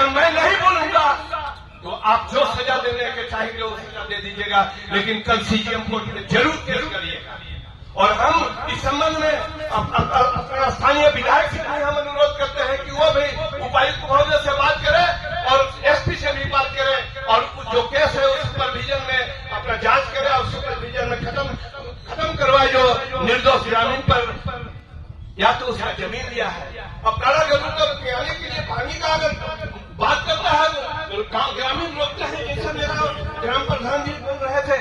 अगर मैं नहीं बोलूंगा तो आप जो सजा देने के चाहेंगे वो सजा दे दीजिएगा, लेकिन कल सीजीएम कोर्ट में जरूर केस करिएगा। और हम इस संबंध में अपना स्थानीय विधायक से भी हम अनुरोध करते हैं कि वो भी उपायुक्त महोदय से बात करे और एसपी से भी बात करे और जो केस है उस सुपरविजन में अपना जांच करे और सुपरविजन में खत्म करवाए जो निर्दोष ग्रामीण पर या तो उसका जमीन लिया है। अब काला जरूर तो पीने के लिए पानी का अगर बात करता है तो ग्रामीण रोकते हैं, जैसे मेरा ग्राम प्रधान जी बोल रहे थे,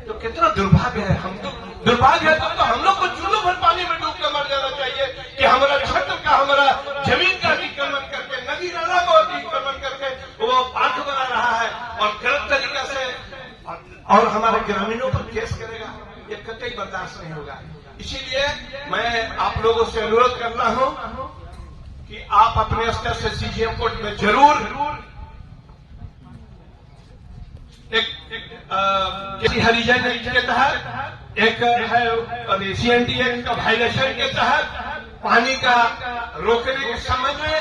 तो कितना दुर्भाग्य है। हम तो दुर्भाग्य है तो हम लोग को चूल्हों भर पानी में डूब कर मर जाना चाहिए कि हमारा क्षेत्र का हमारा जमीन का अतिक्रमण करके नदी नाला को अतिक्रमण करके वो पार्क बना रहा है और गलत तरीके से और हमारे ग्रामीणों पर केस करेगा, ये कतई बर्दाश्त नहीं होगा। इसीलिए मैं आप लोगों से अनुरोध कर रहा हूं कि आप अपने स्तर से सीजीएम कोर्ट में जरूर एक हरिजन एक्ट के तहत एक है सीएनडी एक्ट का वायलेशन के तहत पानी का रोकने के संबंध में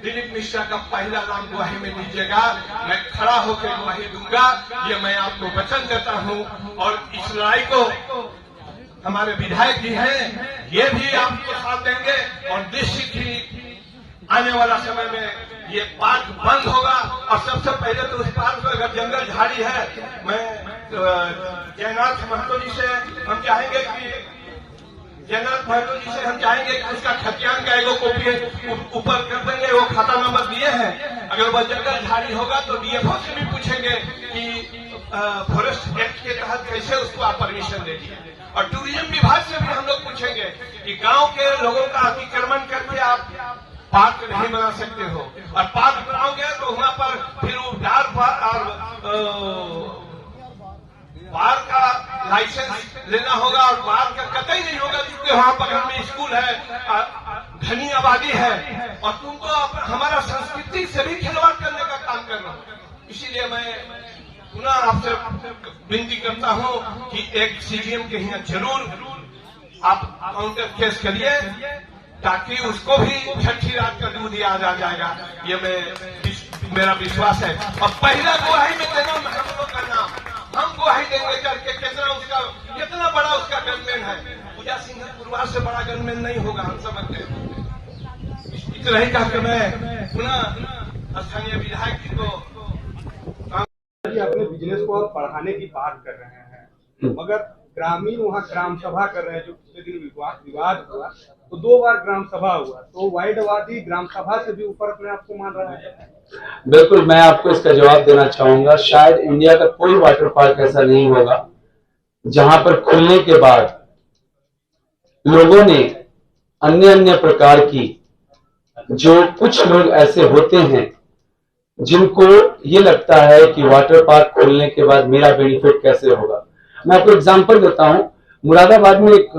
दिलीप मिश्रा का पहला नाम गवाही में दीजिएगा। मैं खड़ा होकर गवाही दूंगा, ये मैं आपको वचन देता हूं। और इस लड़ाई को हमारे विधायक जी हैं, ये भी आपको साथ देंगे और निश्चित ही आने वाला समय में ये पार्क बंद होगा। और सबसे पहले तो उस पार्क में अगर जंगल झाड़ी है, मैं जयनाथ महतो जी से हम चाहेंगे कि उसका खतियान का एगो कॉपी ऊपर कर देंगे, वो खाता नंबर दिए हैं। अगर वह जंगल झाड़ी होगा तो डीएफओ से भी पूछेंगे कि फॉरेस्ट एक्ट के तहत कैसे उसको आप परमिशन दे दिए। और टूरिज्म विभाग से भी हम लोग पूछेंगे कि गांव के लोगों का अतिक्रमण करके आप पार्क नहीं बना सकते हो, और पार्क बनाओगे तो वहां पर फिर उद्धार और पार्क का लाइसेंस लेना होगा और पार्क का कतई नहीं होगा, क्योंकि वहां बगल में स्कूल है, घनी आबादी है और तुम तो हमारा संस्कृति से भी खिलवाड़ करने का काम कर रहे हो। इसीलिए मैं पुनः आपसे विनती करता हूं कि एक सीजीएम के यहाँ जरूर आप काउंटर केस करिए, ताकि उसको भी छठी रात का दूध याद आ जाएगा। ये मेरा विश्वास है। और पहला गवाही में देना हम लोग करना, हम गवाही देंगे करके कितना बड़ा उसका गनमैन है। पूजा सिंह परिवार से बड़ा गनमैन नहीं होगा, हम समझते हैं। इतना ही कहकर मैं पुनः स्थानीय विधायक जी को अपने बिजनेस को आप बढ़ाने की बात कर रहे हैं, मगर ग्रामीण वहाँ ग्राम सभा कर रहे हैं। जो पिछले दिन विवाद हुआ तो 2 बार ग्राम सभा हुआ, तो वाइडवादी ग्राम सभा से भी ऊपर अपने आप को मान रहा है। बिल्कुल, मैं आपको इसका जवाब देना चाहूंगा। शायद इंडिया का कोई वाटर पार्क ऐसा नहीं होगा जहां पर खुलने के बाद लोगों ने अन्य प्रकार की, जो कुछ लोग ऐसे होते हैं जिनको ये लगता है कि वाटर पार्क खोलने के बाद मेरा बेनिफिट कैसे होगा। मैं आपको एग्जांपल देता हूं। मुरादाबाद में एक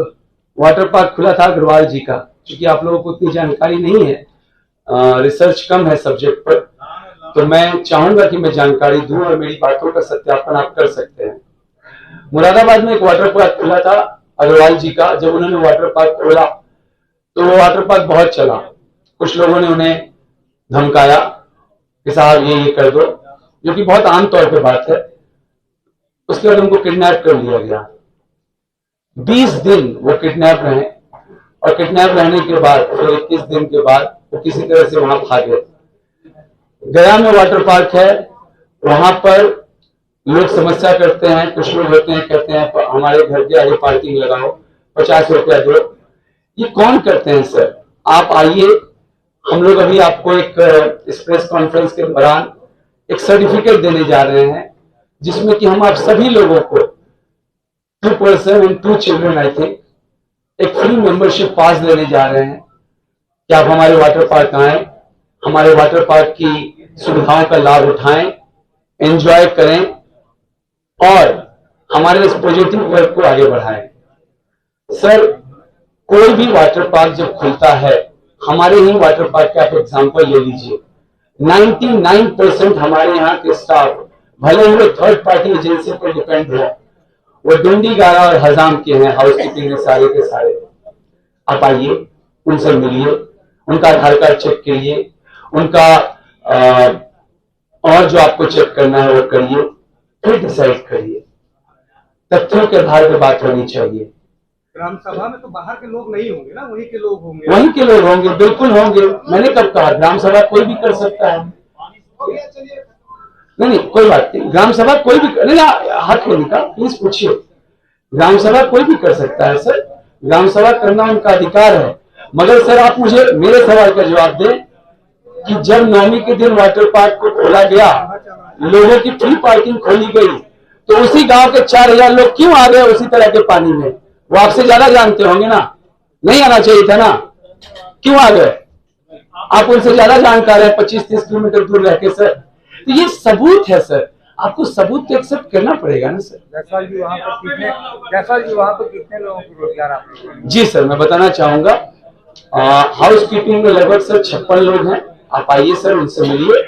वाटर पार्क खुला था अग्रवाल जी का, क्योंकि आप लोगों को उतनी जानकारी नहीं है, रिसर्च कम है सब्जेक्ट पर, तो मैं चाहूंगा कि मैं जानकारी दूं और मेरी बातों का सत्यापन आप कर सकते हैं। मुरादाबाद में एक वाटर पार्क खुला था अग्रवाल जी का। जब उन्होंने वाटर पार्क खोला तो वो वाटर पार्क बहुत चला। कुछ लोगों ने उन्हें धमकाया कि साहब ये कर दो, जो कि बहुत आम तौर पे बात है। उसके बाद उनको किडनैप कर लिया गया। 20 दिन वो किडनैप रहे और किडनैप रहने के बाद फिर 21 दिन के बाद वो किसी तरह से वहां भागे। गया में वाटर पार्क है, वहां पर लोग समस्या करते हैं। कुछ लोग होते हैं, कहते हैं हमारे घर के आगे पार्किंग लगाओ, 50 रुपया दो। ये कौन करते हैं सर? आप आइए, हम लोग अभी आपको एक इस प्रेस कॉन्फ्रेंस के दौरान एक सर्टिफिकेट देने जा रहे हैं, जिसमें कि हम आप सभी लोगों को 2 person and 2 children I think एक फ्री मेंबरशिप पास देने जा रहे हैं कि आप हमारे वाटर पार्क आए, हमारे वाटर पार्क की सुविधाओं का लाभ उठाएं, एंजॉय करें और हमारे इस पॉजिटिव वर्क को आगे बढ़ाएं। सर, कोई भी वाटर पार्क जब खुलता है, हमारे ही वाटर पार्क का आप एग्जांपल ले लीजिए, 99% हमारे यहाँ के स्टाफ, भले ही वो थर्ड पार्टी एजेंसी पर डिपेंड है, वो डुंडी गारा और हजाम के हैं, हाउस कीपिंग में सारे के सारे। आप आइए, उनसे मिलिए, उनका आधार कार्ड चेक करिए, उनका और जो आपको चेक करना है वो करिए, फिर डिसाइड करिए। तथ्यों के आधार पर बात होनी चाहिए। ग्राम सभा में तो बाहर के लोग नहीं होंगे ना, वहीं के लोग होंगे। वहीं के लोग होंगे, बिल्कुल होंगे। मैंने कब कहा ग्राम सभा कोई भी कर सकता है? नहीं, कोई बात नहीं। ग्राम सभा कोई भी नहीं, हाथ खोलने का प्लीज पूछिए। ग्राम सभा कोई भी कर सकता है सर, ग्राम सभा करना उनका अधिकार है। मगर सर आप मुझे मेरे सवाल का जवाब दें कि जब 9वीं के दिन वाटर पार्क को खोला गया, लोगों की फ्री पार्किंग खोली गई, तो उसी गांव के 4000 लोग क्यों आ गए उसी तरह के पानी में? वो आपसे ज्यादा जानते होंगे ना, नहीं आना चाहिए था ना, क्यों आ गए? आप उनसे ज्यादा जानकार है 25-30 किलोमीटर दूर रह के सर। तो ये सबूत है सर, आपको सबूत तो एक्सेप्ट करना पड़ेगा ना सर। जैसा जी वहाँ पर कितने लोगों को रोजगार आप? जी सर, मैं बताना चाहूंगा, हाउस कीपिंग में लगभग सर 56 लोग हैं। आप आइए सर, उनसे मिलिए।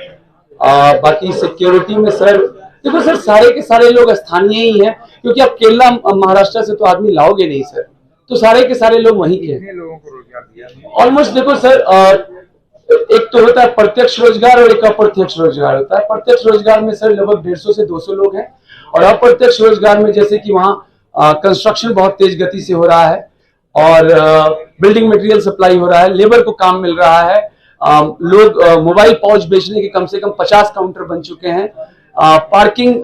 बाकी सिक्योरिटी में सर देखो सर, सारे के सारे लोग स्थानीय ही हैं, क्योंकि आप केरला महाराष्ट्र से तो आदमी लाओगे नहीं सर, तो सारे के सारे लोग वहीं के हैं। कितने लोगों को रोजगार दिया? ऑलमोस्ट देखो सर, एक तो होता है प्रत्यक्ष रोजगार और एक अप्रत्यक्ष रोजगार होता है। प्रत्यक्ष रोजगार में सर लगभग 150 से 200 लोग हैं, और अप्रत्यक्ष रोजगार में जैसे कि वहाँ कंस्ट्रक्शन बहुत तेज गति से हो रहा है, और बिल्डिंग मटेरियल सप्लाई हो रहा है, लेबर को काम मिल रहा है। लोग मोबाइल पाउच बेचने के कम से कम 50 काउंटर बन चुके हैं। पार्किंग